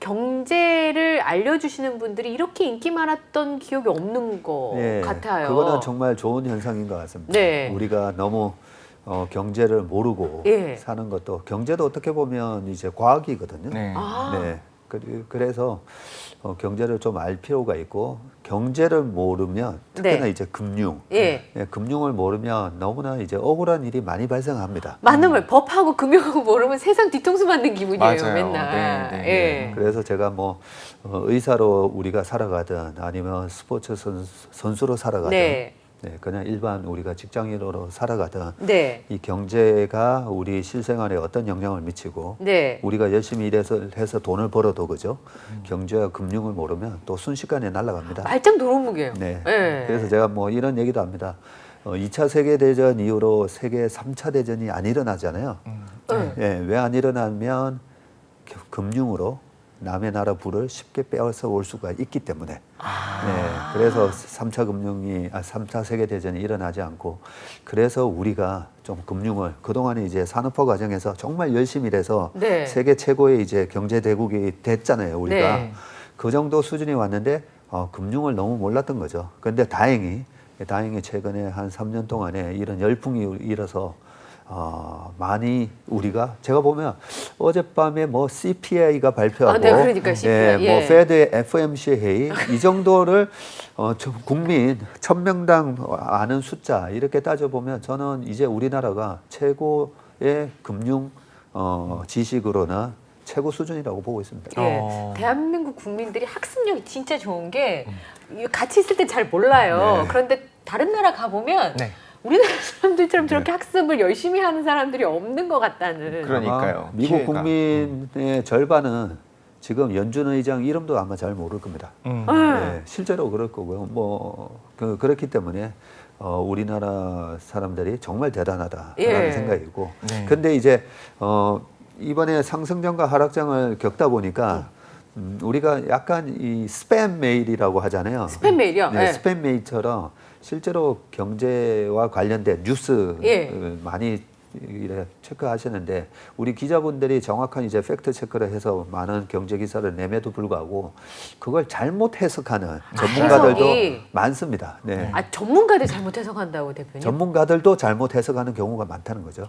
경제를 알려주시는 분들이 이렇게 인기 많았던 기억이 없는 것 같아요. 그거는 정말 좋은 현상인 것 같습니다. 네. 우리가 너무 경제를 모르고 사는 것도 경제도 어떻게 보면 이제 과학이거든요. 네. 네. 그래서 경제를 좀 알 필요가 있고 경제를 모르면 특히나 이제 금융, 금융을 모르면 너무나 이제 억울한 일이 많이 발생합니다. 맞는 말, 법하고 금융하고 모르면 세상 뒤통수 맞는 기분이에요, 맞아요. 맨날. 네. 그래서 제가 뭐 의사로 우리가 살아가든 아니면 스포츠 선수로 살아가든 그냥 일반 우리가 직장인으로 살아가든 이 경제가 우리 실생활에 어떤 영향을 미치고 우리가 열심히 해서 돈을 벌어도 그죠? 경제와 금융을 모르면 또 순식간에 날아갑니다. 발장 도루묵이에요. 그래서 제가 뭐 이런 얘기도 합니다. 2차 세계대전 이후로 세계 3차 대전이 안 일어나잖아요. 왜 안 일어나면 금융으로 남의 나라 부를 쉽게 빼앗아 올 수가 있기 때문에 그래서 3차 세계대전이 일어나지 않고 그래서 우리가 좀 금융을 그동안에 이제 산업화 과정에서 정말 열심히 일해서 세계 최고의 이제 경제대국이 됐잖아요. 우리가 그 정도 수준이 왔는데 금융을 너무 몰랐던 거죠. 그런데 다행히 최근에 한 3년 동안에 이런 열풍이 일어서 많이 우리가 제가 보면 어젯밤에 뭐 CPI가 발표하고 그러니까 CPI. 뭐 페드의 FOMC 회의 이 정도를 국민 1000명당 아는 숫자 이렇게 따져보면 저는 이제 우리나라가 최고의 금융 지식으로는 최고 수준이라고 보고 있습니다. 대한민국 국민들이 학습력이 진짜 좋은 게 같이 있을 때 잘 몰라요. 그런데 다른 나라 가보면 우리나라 사람들처럼 저렇게 학습을 열심히 하는 사람들이 없는 것 같다는. 그러니까요. 미국 기회가. 국민의 절반은 지금 연준 의장 이름도 아마 잘 모를 겁니다. 실제로 그럴 거고요. 뭐 그렇기 때문에 우리나라 사람들이 정말 대단하다라는 생각이고. 근데 이제 이번에 상승장과 하락장을 겪다 보니까 우리가 약간 이 스팸 메일이라고 하잖아요. 스팸 메일이요? 스팸 메일처럼 실제로 경제와 관련된 뉴스 많이 이래 체크하시는데 우리 기자분들이 정확한 이제 팩트 체크를 해서 많은 경제 기사를 내매도 불구하고 그걸 잘못 해석하는 전문가들도 많습니다. 전문가들 잘못 해석한다고 대표님? 전문가들도 잘못 해석하는 경우가 많다는 거죠.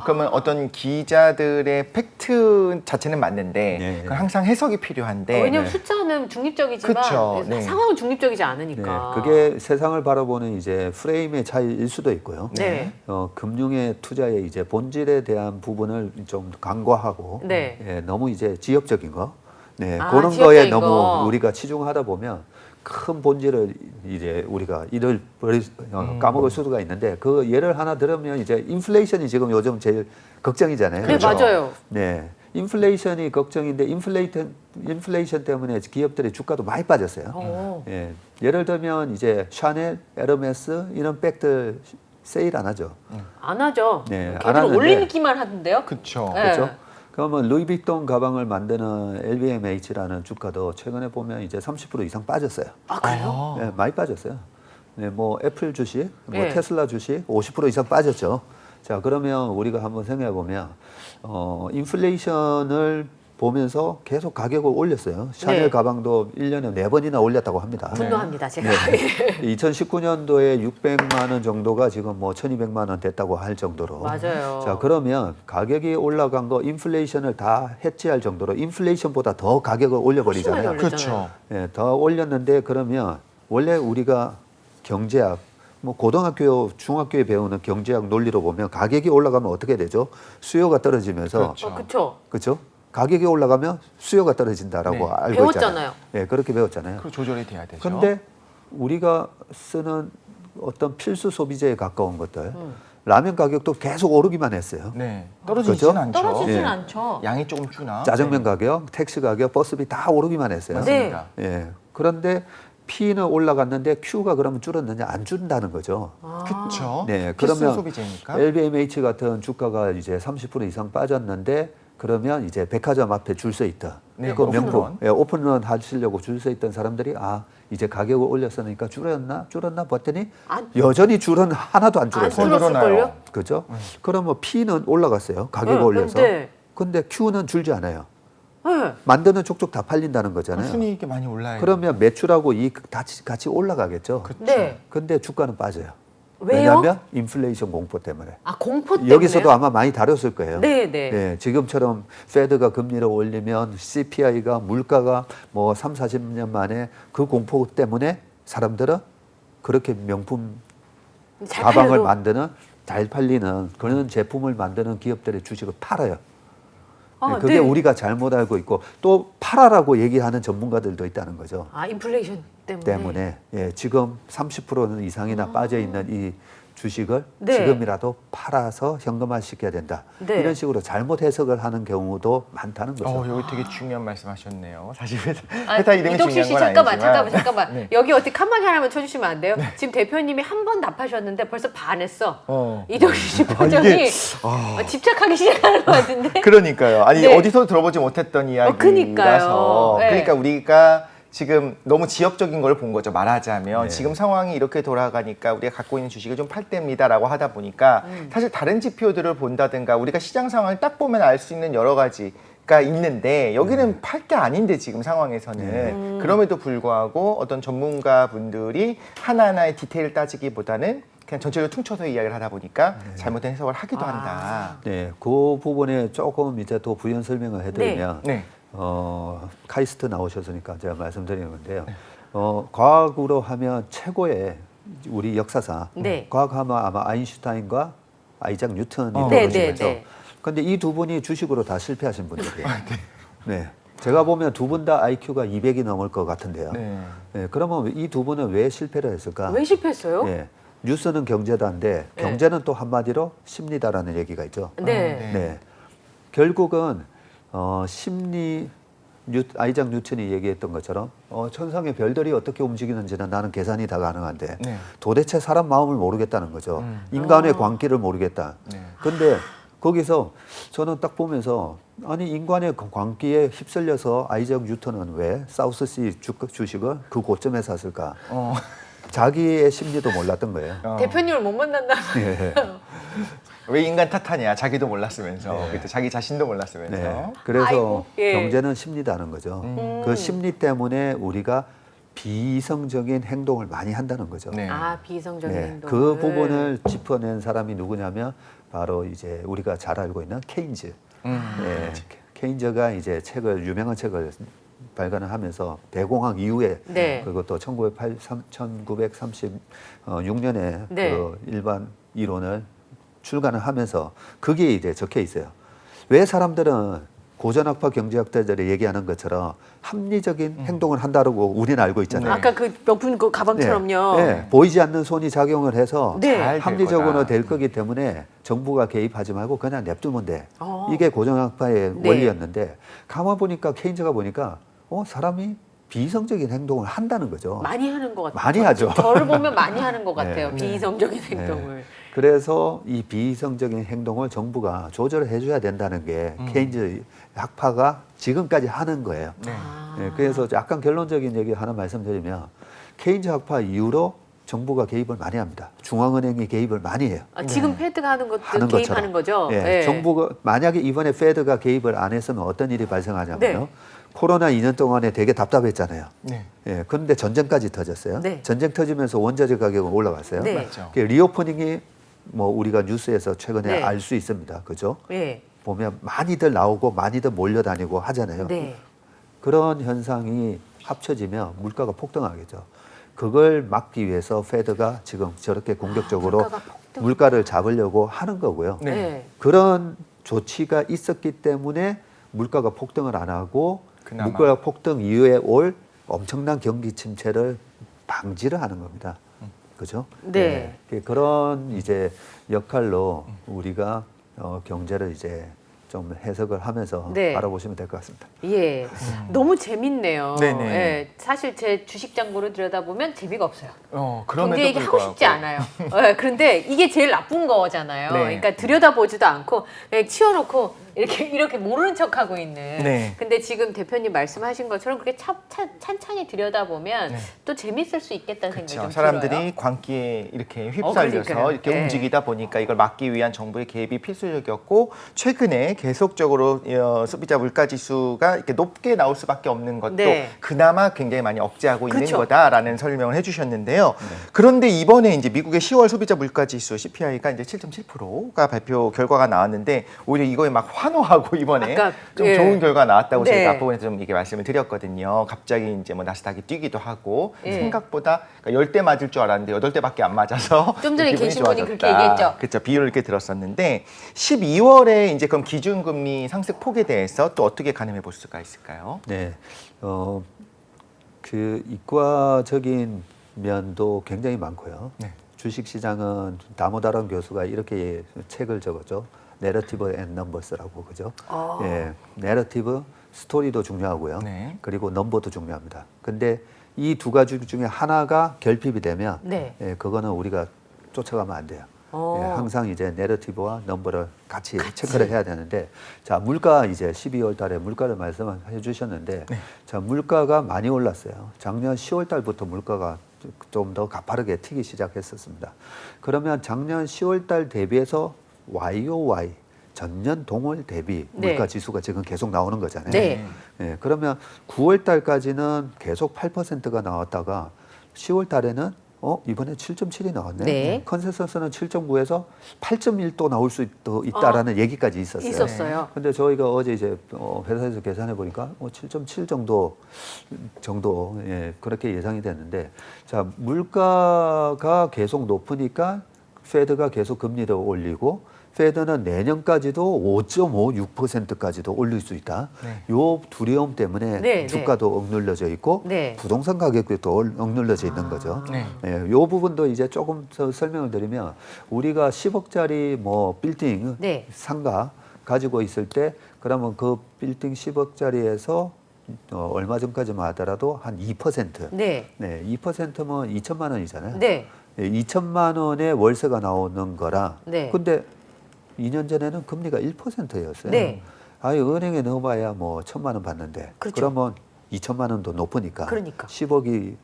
그러면 어떤 기자들의 팩트 자체는 맞는데 그건 항상 해석이 필요한데 왜냐하면 숫자는 중립적이지만 상황은 중립적이지 않으니까. 그게 세상을 바라보는 이제 프레임의 차이일 수도 있고요. 금융의 투자의 이제 본질에 대한 부분을 좀 간과하고 너무 이제 지엽적인 거 그런 거에 너무 우리가 치중하다 보면 큰 본질을 이제 우리가 까먹을 수가 있는데 그 예를 하나 들으면 이제 인플레이션이 지금 요즘 제일 걱정이잖아요. 맞아요. 인플레이션이 걱정인데 인플레이션 때문에 기업들의 주가도 많이 빠졌어요. 예를 들면 이제 샤넬, 에르메스 이런 백들 세일 안 하죠. 안 하죠. 안 하는데 올리기만 하던데요. 그렇죠. 그러면 루이비통 가방을 만드는 LVMH라는 주가도 최근에 보면 이제 30% 이상 빠졌어요. 그래요? 많이 빠졌어요. 뭐 애플 주식, 뭐 테슬라 주식 50% 이상 빠졌죠. 자, 그러면 우리가 한번 생각해 보면 인플레이션을 보면서 계속 가격을 올렸어요. 샤넬 가방도 1년에 4번이나 올렸다고 합니다. 분노합니다, 제가. 2019년도에 600만 원 정도가 지금 뭐 1200만 원 됐다고 할 정도로. 맞아요. 자, 그러면 가격이 올라간 거 인플레이션을 다 해치할 정도로 인플레이션보다 더 가격을 올려버리잖아요. 그렇죠. 더 올렸는데 그러면 원래 우리가 경제학 뭐 고등학교, 중학교에 배우는 경제학 논리로 보면 가격이 올라가면 어떻게 되죠? 수요가 떨어지면서 그렇죠? 가격이 올라가면 수요가 떨어진다라고 알고 배웠잖아요. 있잖아요. 그렇게 배웠잖아요. 그 조절이 돼야 되죠. 그런데 우리가 쓰는 어떤 필수 소비재에 가까운 것들 라면 가격도 계속 오르기만 했어요. 떨어지진 않죠. 떨어지진 않죠. 양이 조금 주나. 짜장면 가격, 택시 가격, 버스비 다 오르기만 했어요. 맞습니다. 그런데 P는 올라갔는데 Q가 그러면 줄었느냐? 안 준다는 거죠. 그렇죠. 그러면 필수 소비재니까. LVMH 같은 주가가 이제 30% 이상 빠졌는데 그러면 이제 백화점 앞에 줄 서 있다. 그 명품 오픈런 하시려고 줄 서 있던 사람들이 이제 가격을 올렸으니까 줄었나 봤더니 여전히 줄은 하나도 안 줄었어요. 안 줄었을걸요? 그죠? 그러면 P는 올라갔어요. 가격을 올려서. 근데 Q는 줄지 않아요. 네. 만드는 쪽쪽 다 팔린다는 거잖아요. 순이익이 많이 올라요. 그러면 매출하고 이익 같이 올라가겠죠. 네. 근데 주가는 빠져요. 왜요? 왜냐하면 인플레이션 공포 때문에. 아, 공포 때문에. 여기서도 아마 많이 다뤘을 거예요. 네, 네. 예, 지금처럼 페드가 금리를 올리면 CPI가 물가가 뭐 3, 40년 만에 그 공포 때문에 사람들은 그렇게 명품 잘 가방을 팔려도. 만드는 잘 팔리는 그런 제품을 만드는 기업들의 주식을 팔아요. 아, 예, 그게 네. 우리가 잘못 알고 있고 또 팔아라고 얘기하는 전문가들도 있다는 거죠. 아, 인플레이션 때문에. 예, 지금 30% 이상이나 빠져 있는 이 주식을 네. 지금이라도 팔아서 현금화 시켜야 된다. 네. 이런 식으로 잘못 해석을 하는 경우도 많다는 거죠. 여기 되게 중요한 말씀하셨네요. 사실 회사 아, 이름이 이덕실 씨 중요한 건 잠깐만. 아니지만. 네. 여기 어떻게 칸막이 하나만 쳐주시면 안 돼요? 지금 대표님이 한 번 답하셨는데 벌써 반했어. 이덕실 씨 표정이 집착하기 시작하는 것 같은데. 그러니까요. 아니 네. 어디서 들어보지 못했던 이야기라서. 그니까요. 네. 그러니까 우리가 지금 너무 지역적인 걸 본 거죠. 말하자면 네. 지금 지금 상황이 이렇게 돌아가니까 우리가 갖고 있는 주식을 좀 팔 때입니다라고 하다 보니까 사실 다른 지표들을 본다든가 우리가 시장 상황을 딱 보면 알 수 있는 여러 가지가 있는데 여기는 팔 게 아닌데 지금 상황에서는 그럼에도 불구하고 어떤 전문가분들이 하나하나의 디테일을 따지기보다는 그냥 전체적으로 퉁쳐서 이야기를 하다 보니까 잘못된 해석을 하기도 한다. 네, 그 부분에 조금 이제 더 부연 설명을 해드리면 네. 카이스트 나오셨으니까 제가 말씀드리는 건데요. 과학으로 하면 최고의 우리 역사상 네. 과학하면 아마 아인슈타인과 아이작 뉴턴이 네, 되시겠죠. 네, 네. 근데 이 두 분이 주식으로 다 실패하신 분들이에요. 네. 제가 보면 두 분 다 IQ가 200이 넘을 것 같은데요. 네. 네, 그러면 이 두 분은 왜 실패를 했을까? 왜 실패했어요? 네. 뉴스는 경제다인데 네. 경제는 또 한마디로 심리다라는 얘기가 있죠. 네. 네. 결국은 심리 아이작 뉴턴이 얘기했던 것처럼 천상의 별들이 어떻게 움직이는지는 나는 계산이 다 가능한데 네. 도대체 사람 마음을 모르겠다는 거죠. 인간의 광기를 모르겠다. 네. 근데 거기서 저는 딱 보면서 아니 인간의 광기에 휩쓸려서 아이작 뉴턴은 왜 사우스시 주식을 그 고점에 샀을까? 자기의 심리도 몰랐던 거예요. 대표님을 못 만난다. 예. 왜 인간 탓하냐? 자기도 몰랐으면서 네. 그때 자기 자신도 몰랐으면서. 네. 그래서 아이고, 예. 경제는 심리다는 거죠. 그 심리 때문에 우리가 비이성적인 행동을 많이 한다는 거죠. 네. 아, 비이성적인 네. 행동. 그 부분을 짚어낸 사람이 누구냐면 바로 이제 우리가 잘 알고 있는 케인즈. 네. 케인즈가 이제 유명한 책을 발간을 하면서 대공황 이후에 네. 그것도 1936년에 네. 그 일반 이론을 출간을 하면서 그게 이제 적혀 있어요. 왜 사람들은 고전학파 경제학자들이 얘기하는 것처럼 합리적인 행동을 한다고 우리는 알고 있잖아요. 아까 그 명품 그 가방처럼요. 네, 보이지 않는 손이 작용을 해서 네. 잘 될 합리적으로 거다. 될 거기 때문에 정부가 개입하지 말고 그냥 냅두면 돼. 어. 이게 고전학파의 네. 원리였는데 가만 보니까 케인즈가 보니까 사람이 비이성적인 행동을 한다는 거죠. 많이 하는 것 같아요. 많이 하죠. 저를 보면 많이 하는 것 같아요. 네. 비이성적인 행동을. 그래서 이 비이성적인 행동을 정부가 조절해 줘야 된다는 게 케인즈 학파가 지금까지 하는 거예요. 네. 네, 그래서 약간 결론적인 얘기 하나 말씀드리면 케인즈 학파 이후로 정부가 개입을 많이 합니다. 중앙은행이 개입을 많이 해요. 아, 지금 패드가 하는 것도 하는 개입하는 거죠. 예, 네. 정부가 만약에 이번에 페드가 개입을 안 했으면 어떤 일이 발생하냐면요. 네. 코로나 2년 동안에 되게 답답했잖아요. 네. 예, 그런데 전쟁까지 터졌어요. 네. 전쟁 터지면서 원자재 가격은 올라갔어요. 네. 맞죠. 그 리오프닝이 뭐 우리가 뉴스에서 최근에 네. 알 수 있습니다. 그죠? 예. 보면 많이들 나오고 많이들 몰려다니고 하잖아요. 네. 그런 현상이 합쳐지면 물가가 폭등하겠죠. 그걸 막기 위해서 페드가 지금 저렇게 공격적으로 물가가 폭등. 물가를 잡으려고 하는 거고요. 네. 네. 그런 조치가 있었기 때문에 물가가 폭등을 안 하고 그나마. 물가 폭등 이후에 올 엄청난 경기 침체를 방지를 하는 겁니다. 그죠? 네. 그런 이제 역할로 우리가 경제를 이제 좀 해석을 하면서 네. 알아보시면 될 것 같습니다. 예. 너무 재밌네요. 네네. 예. 사실 제 주식 장고를 들여다보면 재미가 없어요. 그럼에도 경제 얘기 하고 불구하고. 싶지 않아요. 예, 그런데 이게 제일 나쁜 거잖아요. 네. 그러니까 들여다보지도 않고 그냥 치워놓고 이렇게 모르는 척하고 있는. 네. 근데 지금 대표님 말씀하신 것처럼 그렇게 찬찬히 들여다보면 또 재밌을 수 있겠다는 생각이 좀 사람들이 들어요. 광기에 이렇게 휩쓸려서 그러니까요. 이렇게 네. 움직이다 보니까 이걸 막기 위한 정부의 개입이 필수적이었고 최근에 계속적으로 소비자 물가 지수가 이렇게 높게 나올 수밖에 없는 것도 네. 그나마 굉장히 많이 억제하고 있는 그렇죠. 거다라는 설명을 해주셨는데요. 그런데 이번에 이제 미국의 10월 소비자 물가 지수 CPI가 이제 7.7%가 발표 결과가 나왔는데 오히려 이거에 막 환호하고 이번에 아까, 좀 예. 좋은 결과 나왔다고 네. 저희가 앞부분에서 좀 이게 말씀을 드렸거든요. 갑자기 이제 뭐 나스닥이 뛰기도 하고 예. 생각보다 10대 맞을 줄 알았는데 8대밖에 안 맞아서 좀 전에 기분이 계신 분이 좋아졌다. 그렇게 얘기했죠. 그렇죠. 비율을 이렇게 들었었는데 12월에 이제 그럼 기준금리 상승 폭에 대해서 또 어떻게 가늠해 볼 수가 있을까요? 네, 그 이과적인 면도 굉장히 많고요. 네. 주식시장은 다모다란 교수가 이렇게 책을 적었죠. 내러티브 앤 넘버스라고 그죠? 예, 내러티브 스토리도 중요하고요. 네. 그리고 넘버도 중요합니다. 근데 이 두 가지 중에 하나가 결핍이 되면 네. 예, 그거는 우리가 쫓아가면 안 돼요. 예, 항상 이제 내러티브와 넘버를 같이 체크를 해야 되는데, 자 물가 이제 12월 달에 물가를 말씀해 주셨는데, 자 물가가 많이 올랐어요. 작년 10월 달부터 물가가 좀 더 가파르게 튀기 시작했었습니다. 그러면 작년 10월 달 대비해서 YOY 전년 동월 대비 네. 물가 지수가 지금 계속 나오는 거잖아요. 네. 예, 그러면 9월 달까지는 계속 8%가 나왔다가 10월 달에는 이번에 7.7이 나왔네. 네. 컨센서스는 7.9에서 8.1 또 나올 수 있다라는 얘기까지 있었어요. 있었어요. 근데 저희가 어제 이제 회사에서 계산해 보니까 7.7 정도 예, 그렇게 예상이 됐는데, 자 물가가 계속 높으니까 페드가 계속 금리를 올리고 페드는 내년까지도 5.56%까지도 올릴 수 있다. 네. 요 두려움 때문에 네, 주가도 억눌려져 있고 네. 부동산 가격도 억눌려져 있는 거죠. 네. 예, 요 부분도 이제 조금 더 설명을 드리면, 우리가 10억짜리 뭐 빌딩 네. 상가 가지고 있을 때 그러면 그 빌딩 10억짜리에서 얼마 전까지만 하더라도 한 2%. 네. 네, 2%면 2천만 원이잖아요. 네. 예, 2천만 원의 월세가 나오는 거라. 네. 근데 2년 전에는 금리가 1%였어요. 네. 아예 은행에 넣어봐야 뭐 1천만 원 받는데, 그렇죠. 그러면 2천만 원도 높으니까 그러니까. 10억이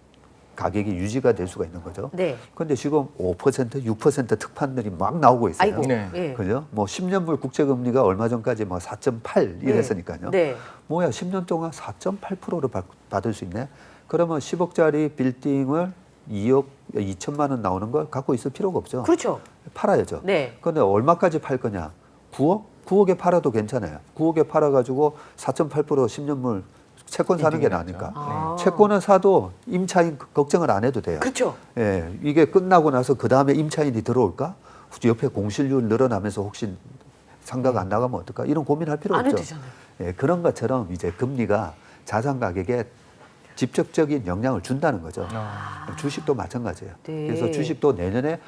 가격이 유지가 될 수가 있는 거죠. 네. 근데 지금 5%, 6% 특판들이 막 나오고 있어요. 아이고. 네. 예. 그죠? 뭐 10년물 국채금리가 얼마 전까지 뭐 4.8 이랬으니까요. 네. 뭐야 10년 동안 4.8%를 받을 수 있네. 그러면 10억짜리 빌딩을 2천만 원 나오는 걸 갖고 있을 필요가 없죠. 그렇죠. 팔아야죠. 네. 그런데 얼마까지 팔 거냐? 9억? 9억에 팔아도 괜찮아요. 9억에 팔아가지고 4.8% 10년물 채권 사는 게 이득이 나으니까. 나죠. 아. 채권은 사도 임차인 걱정을 안 해도 돼요. 그렇죠. 예, 이게 끝나고 나서 그 다음에 임차인이 들어올까? 옆에 공실률 늘어나면서 혹시 상가가 안 나가면 어떨까? 이런 고민할 필요 안 없죠. 해도 되잖아요. 예, 그런 것처럼 이제 금리가 자산 가격에 직접적인 영향을 준다는 거죠. 주식도 마찬가지예요. 네. 그래서 주식도 내년에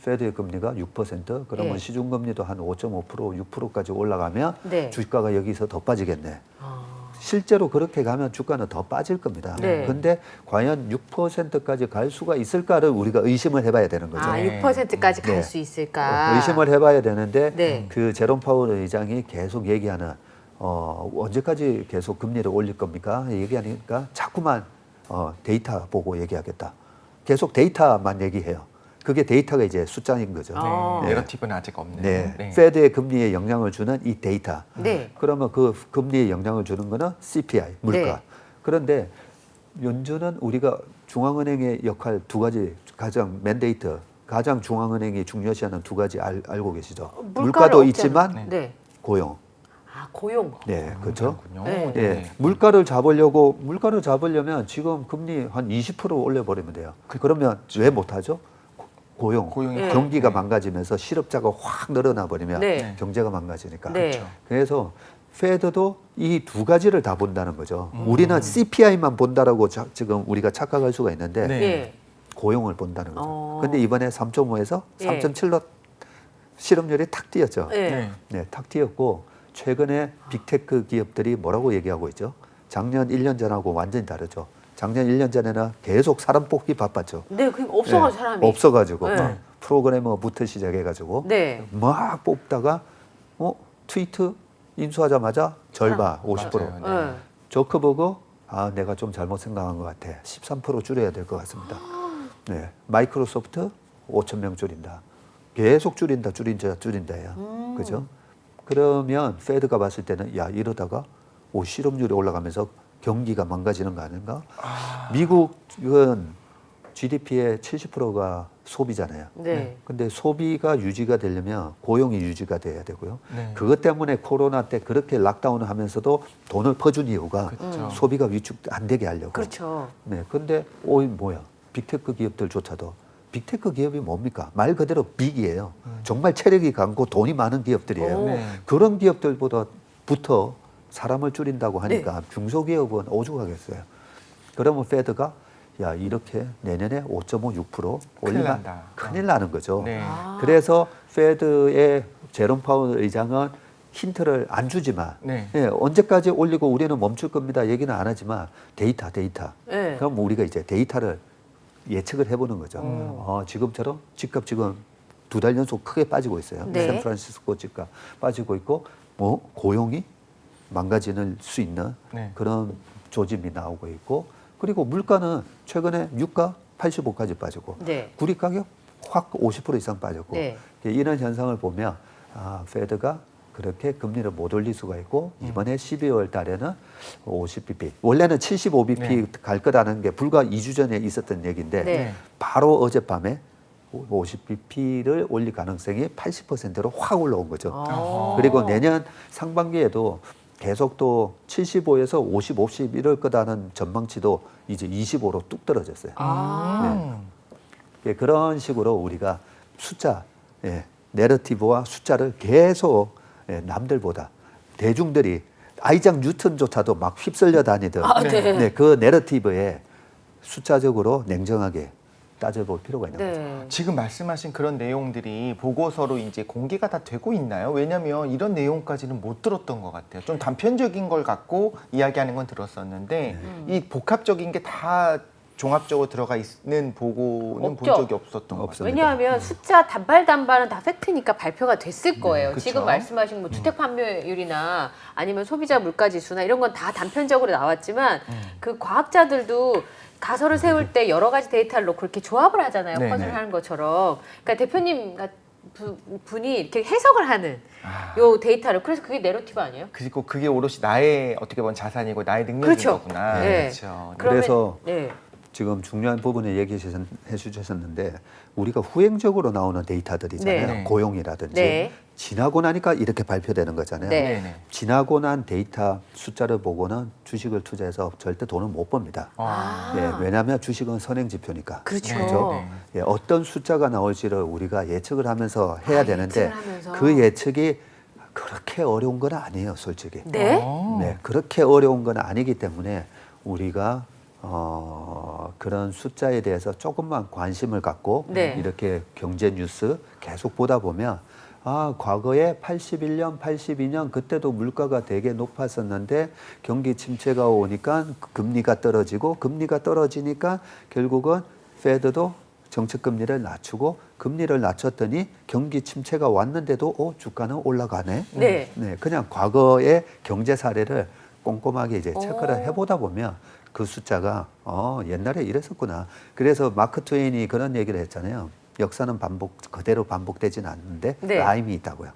페드의 금리가 6%, 그러면 네. 시중금리도 한 5.5%, 6%까지 올라가면 네. 주가가 여기서 더 빠지겠네. 아. 실제로 그렇게 가면 주가는 더 빠질 겁니다. 네. 근데 과연 6%까지 갈 수가 있을까를 우리가 의심을 해봐야 되는 거죠. 아, 네. 6%까지 갈 네. 수 있을까? 의심을 해봐야 되는데 네. 그 제롬 파월 의장이 계속 얘기하는 언제까지 계속 금리를 올릴 겁니까? 얘기하니까 자꾸만 데이터 보고 얘기하겠다. 계속 데이터만 얘기해요. 그게 데이터가 이제 숫자인 거죠. 아. 네. 내러티브는 아직 없는. 네. 페드의 금리에 영향을 주는 이 데이터. 네. 그러면 그 금리에 영향을 주는 거는 CPI, 물가. 네. 그런데 연준은 우리가 중앙은행의 역할 두 가지, 가장 맨데이트, 가장 중앙은행이 중요시하는 두 가지 알고 계시죠? 물가를 물가도 없잖아요. 있지만 네. 고용. 아, 고용. 네, 그렇죠. 그렇군요. 네. 예, 물가를 잡으려면 지금 금리 한 20% 올려버리면 돼요. 그러면 왜 못하죠? 고용. 고용이 네. 경기가 네. 망가지면서 실업자가 확 늘어나 버리면 네. 경제가 망가지니까. 네. 그렇죠. 그래서 페드도 이 두 가지를 다 본다는 거죠. 우리는 CPI만 본다라고 지금 우리가 착각할 수가 있는데 네. 예. 고용을 본다는 거죠. 어. 근데 이번에 3.5에서 예. 3.7로 실업률이 탁 뛰었죠. 예. 네. 네, 탁 뛰었고 최근에 빅테크 기업들이 뭐라고 얘기하고 있죠? 작년 1년 전하고 완전히 다르죠. 작년 1년 전에는 계속 사람 뽑기 바빴죠. 네, 그 없어가지고 네, 사람이. 없어가지고 네. 막 프로그래머부터 시작해가지고 네. 막 뽑다가 트위트 인수하자마자 절반 50%. 맞아요. 네. 네. 저커버그 내가 좀 잘못 생각한 것 같아. 13% 줄여야 될 것 같습니다. 네, 마이크로소프트 5천 명 줄인다. 계속 줄인다예요. 그죠? 그러면 페드가 봤을 때는 야 이러다가 실업률이 올라가면서 경기가 망가지는 거 아닌가? 미국은 GDP의 70%가 소비잖아요. 네. 근데 소비가 유지가 되려면 고용이 유지가 돼야 되고요. 네. 그것 때문에 코로나 때 그렇게 락다운을 하면서도 돈을 퍼준 이유가 그렇죠. 소비가 위축 안 되게 하려고. 그렇죠. 네. 근데 뭐야? 빅테크 기업들조차도 빅테크 기업이 뭡니까? 말 그대로 빅이에요. 정말 체력이 강고 돈이 많은 기업들이에요. 오. 네. 그런 기업들보다부터 사람을 줄인다고 하니까 중소기업은 오죽하겠어요. 그러면 페드가 야 이렇게 내년에 5.5, 6% 큰일 올리면 난다. 큰일 나는 거죠. 네. 그래서 페드의 제롬 파월 의장은 힌트를 안 주지만 네. 언제까지 올리고 우리는 멈출 겁니다 얘기는 안 하지만 데이터. 네. 그럼 우리가 이제 데이터를 예측을 해보는 거죠. 지금처럼 집값 지금 2달 연속 크게 빠지고 있어요. 네. 샌프란시스코 집값 빠지고 있고 고용이 망가질 수 있는 네. 그런 조짐이 나오고 있고 그리고 물가는 최근에 유가 85까지 빠지고 네. 구리 가격 확 50% 이상 빠졌고 네. 이런 현상을 보면 페드가 그렇게 금리를 못 올릴 수가 있고 이번에 12월 달에는 50bp 원래는 75bp 네. 갈 거라는 게 불과 2주 전에 있었던 얘기인데 네. 바로 어젯밤에 50bp를 올릴 가능성이 80%로 확 올라온 거죠. 아. 그리고 내년 상반기에도 계속 또 75에서 50 이럴 거다는 전망치도 이제 25로 뚝 떨어졌어요. 그런 식으로 우리가 숫자, 내러티브와 숫자를 계속 남들보다 대중들이 아이작 뉴턴조차도 막 휩쓸려 다니던 네. 그 내러티브에 숫자적으로 냉정하게 따져볼 필요가 있는 거죠. 네. 지금 말씀하신 그런 내용들이 보고서로 이제 공개가 다 되고 있나요? 왜냐하면 이런 내용까지는 못 들었던 것 같아요. 좀 단편적인 걸 갖고 이야기하는 건 들었었는데 이 복합적인 게 다 종합적으로 들어가 있는 보고는 본 없죠. 적이 없었던 것 같아요. 왜냐하면 숫자 단발단발은 다 팩트니까 발표가 됐을 거예요. 그쵸. 지금 말씀하신 뭐 주택 판매율이나 아니면 소비자 물가지수나 이런 건 다 단편적으로 나왔지만 그 과학자들도 가설을 세울 때 여러 가지 데이터를 놓고 이렇게 조합을 하잖아요. 네네. 퍼즐을 하는 것처럼. 그러니까 대표님 분이 이렇게 해석을 하는 요 데이터를 그래서 그게 내러티브 아니에요? 그리고 그게 오롯이 나의 어떻게 보면 자산이고 나의 능력인 그렇죠. 거구나. 네. 그렇죠. 그래서 네. 지금 중요한 부분을 얘기해 주셨는데 우리가 후행적으로 나오는 데이터들이잖아요. 네. 고용이라든지 네. 지나고 나니까 이렇게 발표되는 거잖아요. 네. 네네. 지나고 난 데이터 숫자를 보고는 주식을 투자해서 절대 돈을 못 법니다. 왜냐하면 주식은 선행지표니까. 그렇죠. 그죠? 어떤 숫자가 나올지를 우리가 예측을 하면서 해야 되는데 예측을 하면서. 그 예측이 그렇게 어려운 건 아니에요, 솔직히. 네? 네, 그렇게 어려운 건 아니기 때문에 우리가 그런 숫자에 대해서 조금만 관심을 갖고 네. 이렇게 경제 뉴스 계속 보다 보면 과거에 81년, 82년 그때도 물가가 되게 높았었는데 경기 침체가 오니까 금리가 떨어지고 금리가 떨어지니까 결국은 페드도 정책 금리를 낮추고 금리를 낮췄더니 경기 침체가 왔는데도 주가는 올라가네. 네. 그냥 과거의 경제 사례를 꼼꼼하게 이제 체크를 해보다 보면 그 숫자가 옛날에 이랬었구나. 그래서 마크 트웨인이 그런 얘기를 했잖아요. 역사는 그대로 반복되진 않는데 네. 라임이 있다고요.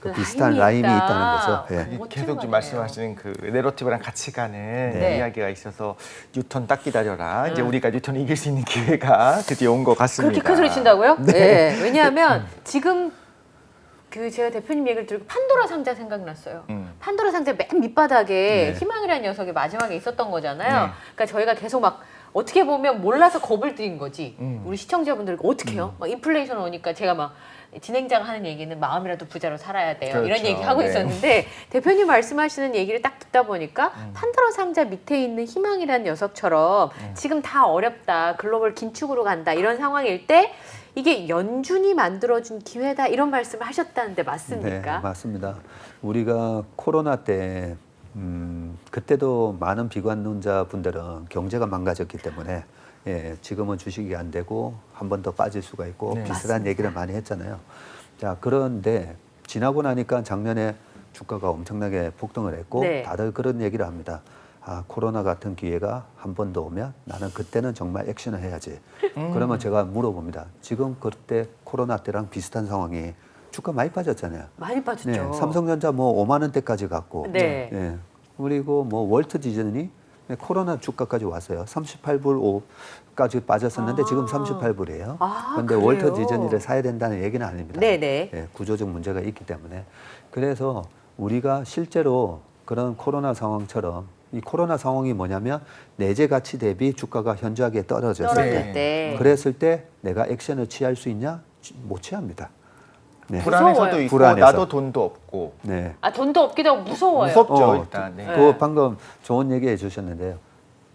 그 그 비슷한 라임이 있다. 있다는 거죠. 예. 그거 계속 틀린 좀 거네요. 말씀하시는 그 내러티브랑 같이 가는 네. 이야기가 있어서 뉴턴 딱 기다려라. 이제 우리가 뉴턴을 이길 수 있는 기회가 드디어 온 것 같습니다. 그렇게 큰 소리 친다고요? 네. 왜냐하면 지금 그 제가 대표님 얘기를 들고 판도라 상자 생각났어요. 판도라 상자 맨 밑바닥에 희망이라는 녀석이 마지막에 있었던 거잖아요. 네. 그러니까 저희가 계속 막 어떻게 보면 몰라서 겁을 들인 거지. 우리 시청자분들 어떻게 해요? 막 인플레이션 오니까 제가 막 진행자가 하는 얘기는 마음이라도 부자로 살아야 돼요. 이런 그렇죠. 얘기 하고 네. 있었는데 대표님 말씀하시는 얘기를 딱 듣다 보니까 판도라 상자 밑에 있는 희망이라는 녀석처럼 지금 다 어렵다. 글로벌 긴축으로 간다. 이런 상황일 때 이게 연준이 만들어준 기회다. 이런 말씀을 하셨다는데 맞습니까? 네, 맞습니다. 우리가 코로나 때 그때도 많은 비관론자 분들은 경제가 망가졌기 때문에 지금은 주식이 안 되고 한 번 더 빠질 수가 있고 네. 비슷한 얘기를 많이 했잖아요. 자, 그런데 지나고 나니까 작년에 주가가 엄청나게 폭등을 했고 네. 다들 그런 얘기를 합니다. 아, 코로나 같은 기회가 한 번 더 오면 나는 그때는 정말 액션을 해야지. 그러면 제가 물어봅니다. 지금 그때 코로나 때랑 비슷한 상황이 주가 많이 빠졌잖아요. 많이 빠졌죠. 네, 삼성전자 뭐 5만 원대까지 갔고, 네. 예, 그리고 뭐 월트 디즈니 코로나 주가까지 왔어요. 38불 5까지 빠졌었는데 지금 38불이에요. 그런데 그래요? 월트 디즈니를 사야 된다는 얘기는 아닙니다. 네네. 예, 구조적 문제가 있기 때문에 그래서 우리가 실제로 그런 코로나 상황처럼 이 코로나 상황이 뭐냐면 내재 가치 대비 주가가 현저하게 떨어졌을 떨어질 때, 때. 그랬을 때 내가 액션을 취할 수 있냐? 못 취합니다. 네. 불안해서도 무서워요. 있고 불안해서. 나도 돈도 없고 네. 아 돈도 없기도 하고 무서워요. 무섭죠 일단. 네. 그 방금 좋은 얘기 해주셨는데요.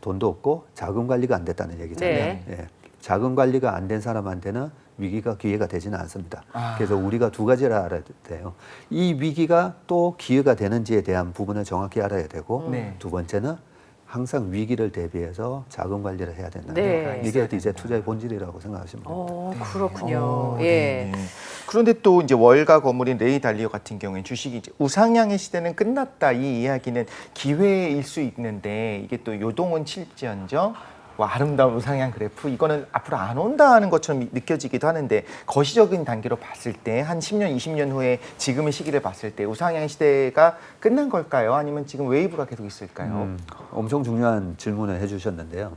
돈도 없고 자금 관리가 안 됐다는 얘기잖아요. 네. 예. 자금 관리가 안 된 사람한테는 위기가 기회가 되지는 않습니다. 아. 그래서 우리가 두 가지를 알아야 돼요. 이 위기가 또 기회가 되는지에 대한 부분을 정확히 알아야 되고 네. 두 번째는 항상 위기를 대비해서 자금 관리를 해야 된다. 네. 이게 이제 투자의 본질이라고 생각하시면 됩니다. 그렇군요. 예. 네. 그런데 또 이제 월가 거물인 레이 달리오 같은 경우에는 주식이 이제 우상향의 시대는 끝났다 이 이야기는 기회일 수 있는데 이게 또 요동은 칠지언정 아름다운 우상향 그래프 이거는 앞으로 안 온다는 것처럼 느껴지기도 하는데 거시적인 단계로 봤을 때 한 10년, 20년 후에 지금의 시기를 봤을 때 우상향 시대가 끝난 걸까요? 아니면 지금 웨이브가 계속 있을까요? 엄청 중요한 질문을 해주셨는데요.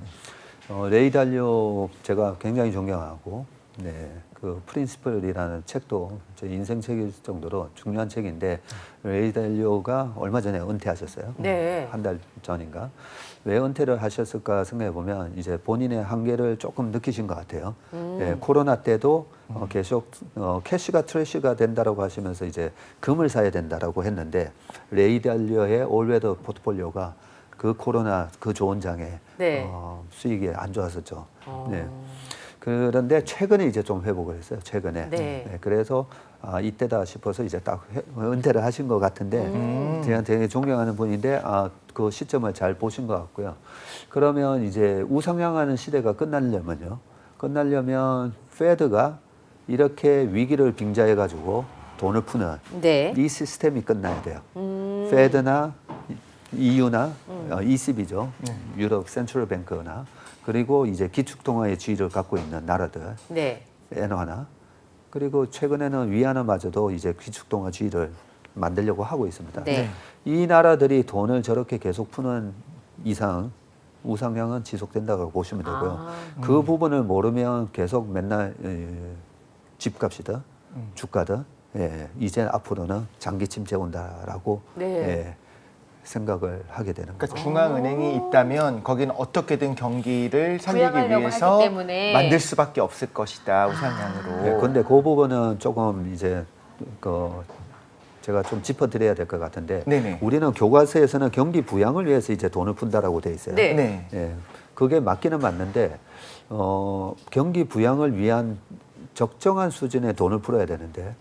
레이 달리오 제가 굉장히 존경하고, 네, 그 프린시플이라는 책도 제 인생 책일 정도로 중요한 책인데 레이 달리오가 얼마 전에 은퇴하셨어요. 네. 한 달 전인가. 왜 은퇴를 하셨을까 생각해 보면 이제 본인의 한계를 조금 느끼신 것 같아요. 예, 코로나 때도 계속 캐시가 트래시가 된다라고 하시면서 이제 금을 사야 된다라고 했는데 레이 달리오의 올웨더 포트폴리오가 그 코로나 그 좋은 장에 네. 수익이 안 좋았었죠. 네. 그런데 최근에 이제 좀 회복을 했어요. 최근에. 네. 네, 그래서 이때다 싶어서 이제 딱 은퇴를 하신 것 같은데 제가 되게 존경하는 분인데 그 시점을 잘 보신 것 같고요. 그러면 이제 우상향하는 시대가 끝나려면요. 끝나려면 페드가 이렇게 위기를 빙자해 가지고 돈을 푸는 네. 이 시스템이 끝나야 돼요. 페드나 EU나 ECB죠. 유럽 센트럴 뱅크나 그리고 이제 기축통화의 지위를 갖고 있는 나라들, 네. 엔화나 그리고 최근에는 위안화마저도 이제 기축통화 지위를 만들려고 하고 있습니다. 네. 이 나라들이 돈을 저렇게 계속 푸는 이상 우상향은 지속된다고 보시면 되고요. 그 부분을 모르면 계속 맨날 집값이든 주가든 이제 앞으로는 장기 침체 온다라고 네. 생각을 하게 되는 거죠. 그러니까 중앙은행이 있다면 거기는 어떻게든 경기를 살리기 부양하려고 위해서 하기 때문에. 만들 수밖에 없을 것이다 우상향으로. 네, 근데 그 부분은 조금 이제 제가 좀 짚어드려야 될 것 같은데 네네. 우리는 교과서에서는 경기 부양을 위해서 이제 돈을 푼다라고 돼 있어요. 네. 네. 예, 그게 맞기는 맞는데 경기 부양을 위한 적정한 수준의 돈을 풀어야 되는데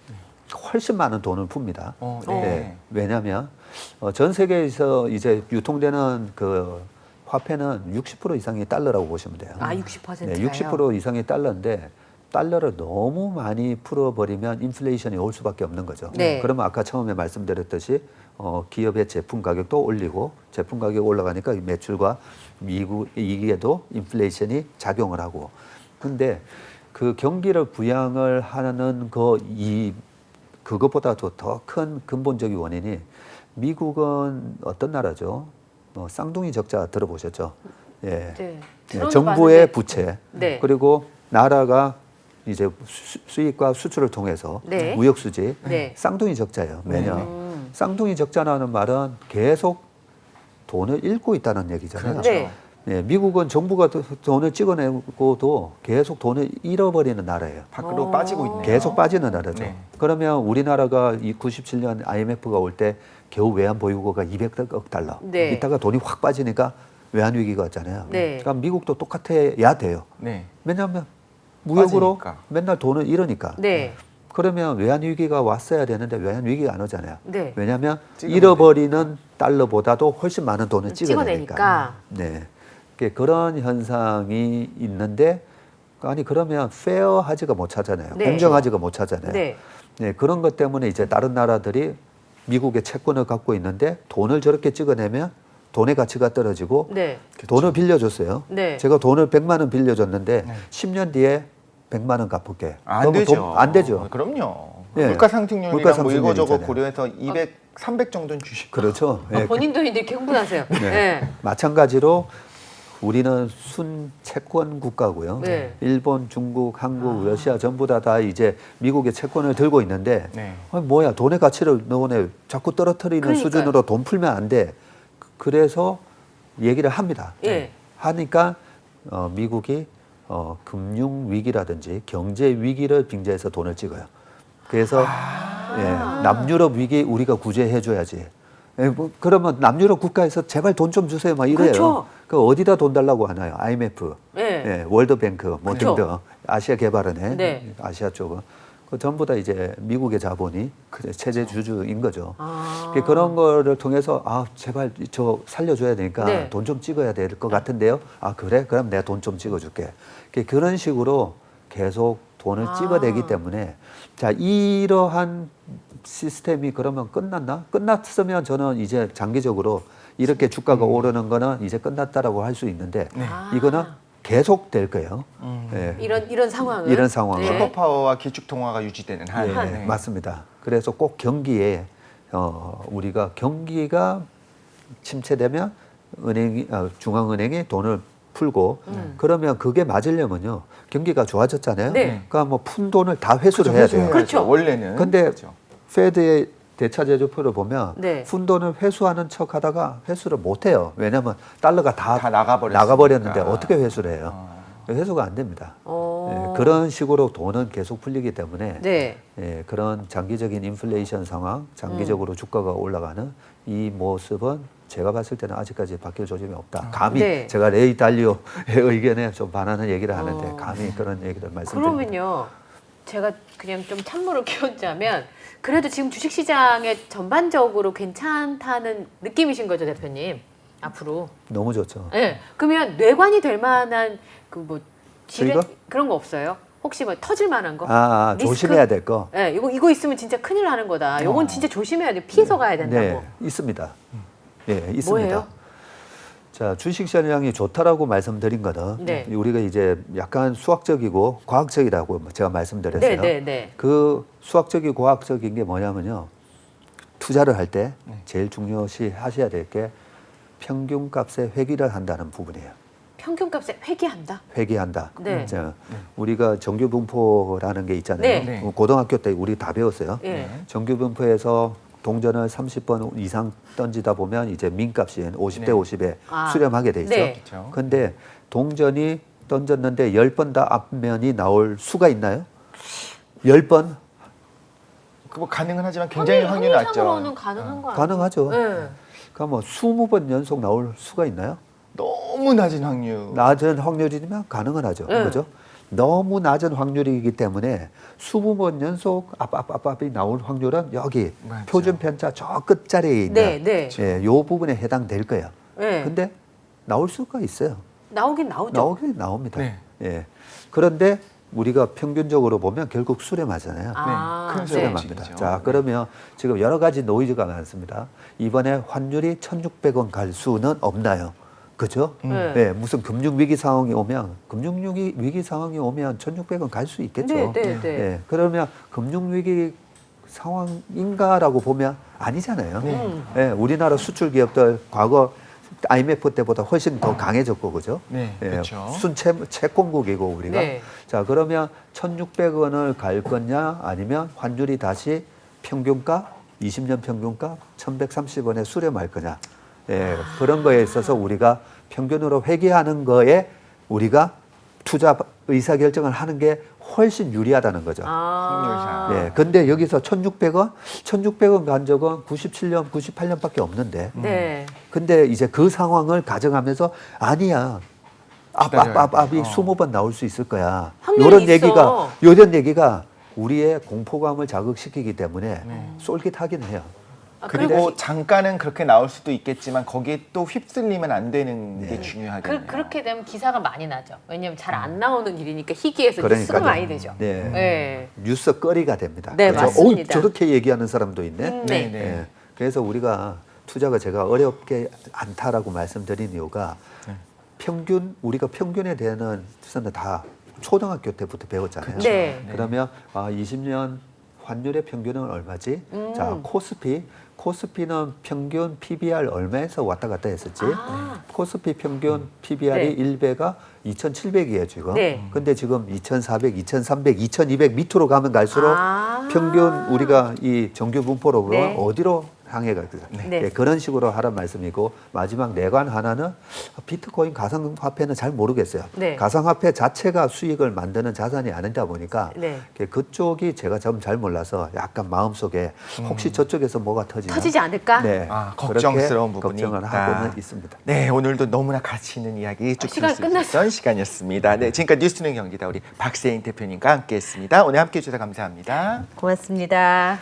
훨씬 많은 돈을 풉니다. 네. 왜냐하면 전 세계에서 이제 유통되는 그 화폐는 60% 이상이 달러라고 보시면 돼요. 60%가요? 네, 60% 이상이 달러인데 달러를 너무 많이 풀어버리면 인플레이션이 올 수밖에 없는 거죠. 네. 그러면 아까 처음에 말씀드렸듯이 기업의 제품 가격도 올리고 제품 가격이 올라가니까 매출과 이익에도 인플레이션이 작용을 하고. 근데 그 경기를 부양을 하는 그것보다도 더 큰 근본적인 원인이 미국은 어떤 나라죠? 쌍둥이 적자 들어보셨죠? 예. 네. 정부의 봤는데. 부채 네. 그리고 나라가 이제 수입과 수출을 통해서 네. 무역 수지 네. 쌍둥이 적자예요 매년. 쌍둥이 적자라는 말은 계속 돈을 잃고 있다는 얘기잖아요. 그렇죠. 네. 네, 미국은 정부가 돈을 찍어내고도 계속 돈을 잃어버리는 나라예요. 밖으로 빠지고 있네요. 계속 빠지는 나라죠. 네. 그러면 우리나라가 이 97년 IMF가 올 때 겨우 외환 보유고가 200억 달러. 네. 이따가 돈이 확 빠지니까 외환 위기가 왔잖아요. 네. 그러니까 미국도 똑같아야 돼요. 네. 왜냐하면 무역으로 빠지니까. 맨날 돈을 잃으니까. 네. 그러면 외환 위기가 왔어야 되는데 외환 위기가 안 오잖아요. 네. 왜냐하면 찍으면 잃어버리는 달러보다도 훨씬 많은 돈을 찍어내니까. 찍어내니까. 네. 그런 현상이 있는데 아니 그러면 페어하지가 못하잖아요. 네. 공정하지가 못하잖아요. 네. 네, 그런 것 때문에 이제 다른 나라들이 미국의 채권을 갖고 있는데 돈을 저렇게 찍어내면 돈의 가치가 떨어지고 네. 돈을 빌려줬어요. 네. 제가 돈을 100만 원 빌려줬는데 네. 10년 뒤에 100만 원 갚을게. 안 그러면 되죠. 안 되죠. 그럼요. 예. 물가 상승률이랑 물가 뭐 이거저거 상승률이잖아요. 고려해서 200, 300 정도는 주시고. 그렇죠. 예. 본인 돈인데 이렇게 흥분하세요. 네. 네. 마찬가지로 우리는 순채권 국가고요. 네. 일본, 중국, 한국, 러시아 전부 다 이제 미국의 채권을 들고 있는데 네. 아니, 뭐야 돈의 가치를 너네 자꾸 떨어뜨리는 그러니까요. 수준으로 돈 풀면 안 돼. 그래서 얘기를 합니다. 예. 하니까 미국이 금융 위기라든지 경제 위기를 빙자해서 돈을 찍어요. 그래서 예, 남유럽 위기 우리가 구제해 줘야지. 예, 뭐 그러면 남유럽 국가에서 제발 돈 좀 주세요, 막 이래요. 그렇죠. 그 어디다 돈 달라고 하나요? IMF, 네. 예, 월드뱅크, 뭐 그렇죠. 등등 아시아 개발은행, 네. 아시아 쪽은 그 전부 다 이제 미국의 자본이 체제 주주인 거죠. 아. 그런 거를 통해서 아 제발 저 살려줘야 되니까 네. 돈 좀 찍어야 될 것 같은데요. 아 그래? 그럼 내가 돈 좀 찍어줄게. 그런 식으로 계속 돈을 아. 찍어내기 때문에 자 이러한 시스템이 그러면 끝났나? 끝났으면 저는 이제 장기적으로 이렇게 주가가 오르는 거는 이제 끝났다라고 할 수 있는데 아. 이거는 계속 될 거예요. 예. 이런 상황은 이런 상황은. 네. 슈퍼파워와 기축통화가 유지되는 한. 예, 네. 맞습니다. 그래서 꼭 경기에 우리가 경기가 침체되면 은행이 중앙은행이 돈을 풀고 그러면 그게 맞으려면요 경기가 좋아졌잖아요. 네. 그러니까 뭐 푼 돈을 다 회수를 해야 돼요. 그렇죠. 원래는. 근데 그렇죠. 페드의 대차 제조표를 보면 네. 푼 돈을 회수하는 척하다가 회수를 못 해요. 왜냐하면 달러가 다 나가버렸으니까. 나가버렸는데 어떻게 회수를 해요? 어. 회수가 안 됩니다. 어. 예, 그런 식으로 돈은 계속 풀리기 때문에 네. 예, 그런 장기적인 인플레이션 상황, 장기적으로 주가가 올라가는 이 모습은 제가 봤을 때는 아직까지 바뀔 조짐이 없다. 감히 네. 제가 레이 달리오의 의견에 좀 반하는 얘기를 하는데 어. 감히 그런 얘기를 말씀드립니다. 그러면요, 제가 그냥 좀 찬물을 끼얹자면 그래도 지금 주식시장에 전반적으로 괜찮다는 느낌이신 거죠, 대표님? 앞으로. 너무 좋죠. 네. 그러면 뇌관이 될 만한 그 뭐 트리거? 그런 거 없어요? 혹시 뭐 터질 만한 거? 리스크? 조심해야 될 거. 네, 이거 있으면 진짜 큰일 나는 거다. 요건 진짜 조심해야 돼. 피해서 가야 된다고. 네, 있습니다. 예, 있습니다. 뭐예요? 자, 주식시장이 좋다라고 말씀드린 거는 네. 우리가 이제 약간 수학적이고 과학적이라고 제가 말씀드렸어요. 네. 그 수학적이고 과학적인 게 뭐냐면요. 투자를 할 때 제일 중요시 하셔야 될 게 평균값에 회귀를 한다는 부분이에요. 평균값에 회귀한다? 회귀한다. 네. 자, 우리가 정규분포라는 게 있잖아요. 네. 고등학교 때 우리 다 배웠어요. 예. 정규분포에서 동전을 30번 이상 던지다 보면 이제 민값인 50대 네. 50에 아. 수렴하게 돼 있죠. 네. 그렇죠. 근데 동전이 던졌는데 10번 다 앞면이 나올 수가 있나요? 10번? 그거 가능은 하지만 굉장히 확률이 확률상으로는 낮죠. 가능한 거 아니에요? 가능하죠. 네. 그러니까 뭐 20번 연속 나올 수가 있나요? 너무 낮은 확률. 낮은 확률이면 가능은 하죠. 네. 그죠? 너무 낮은 확률이기 때문에 20번 연속 앞이 나올 확률은 여기 맞죠. 표준 편차 저 끝자리에 있는 네. 예, 요 부분에 해당될 거예요. 네. 근데 나올 수가 있어요. 나오긴 나오죠. 나오긴 나옵니다. 네. 예. 그런데 우리가 평균적으로 보면 결국 수렴하잖아요. 아, 큰 네. 수렴합니다. 수렴이죠. 자, 그러면 지금 여러 가지 노이즈가 많습니다. 이번에 환율이 1,600원 갈 수는 없나요? 그죠? 네. 네, 무슨 금융위기 상황이 오면, 금융위기 상황이 오면 1,600원 갈 수 있겠죠. 네. 예, 그러면 금융위기 상황인가라고 보면 아니잖아요. 예, 우리나라 수출 기업들 과거 IMF 때보다 훨씬 더 강해졌고, 그죠? 네, 그렇죠. 채권국이고 우리가. 네. 자, 그러면 1,600원을 갈 거냐, 아니면 환율이 다시 평균가, 20년 평균가 1,130원에 수렴할 거냐. 예, 그런 거에 있어서 우리가 평균으로 회귀하는 거에 우리가 투자 의사결정을 하는 게 훨씬 유리하다는 거죠. 아. 예, 근데 여기서 1,600원 간 적은 97년, 98년밖에 없는데. 네. 근데 이제 그 상황을 가정하면서 아니야. 앞이 20번 나올 수 있을 거야. 확률이 있어. 요런 얘기가 우리의 공포감을 자극시키기 때문에 쏠깃하긴 해요. 그리고 잠깐은 그렇게 나올 수도 있겠지만 거기에 또 휩쓸리면 안 되는 게 중요하겠네요. 그렇게 되면 기사가 많이 나죠. 왜냐하면 잘 안 나오는 일이니까 희귀해서 그러니까요. 뉴스가 많이 되죠. 네. 네. 뉴스 거리가 됩니다. 네, 그래서 맞습니다. 저렇게 얘기하는 사람도 있네. 네. 예. 그래서 우리가 투자가 제가 어렵게 않다라고 말씀드린 이유가 평균 우리가 평균에 대한 투자는 다 초등학교 때부터 배웠잖아요. 네. 그러면 20년 환율의 평균은 얼마지? 자, 코스피는 평균 PBR 얼마에서 왔다 갔다 했었지? 코스피 평균 PBR이 1배가 2,700이에요, 지금. 네. 근데 지금 2,400, 2,300, 2,200 밑으로 가면 갈수록 평균 우리가 이 정규 분포로 보면 네. 어디로 향해 가거든요. 네. 그런 식으로 하란 말씀이고 마지막 내관 하나는 비트코인 가상화폐는 잘 모르겠어요. 네. 가상화폐 자체가 수익을 만드는 자산이 아니다 보니까 네. 그쪽이 제가 좀 잘 몰라서 약간 마음속에 혹시 저쪽에서 뭐가 터지면 터지지 않을까? 네, 걱정스러운 그렇게 부분이 걱정을 있다. 하고는 있습니다. 네, 오늘도 너무나 가치 있는 이야기 쭉 시간 들을 수 있었던 시간이었습니다. 네, 지금까지 뉴스는 경기다 우리 박세인 대표님과 함께했습니다. 오늘 함께해 주셔서 감사합니다. 고맙습니다.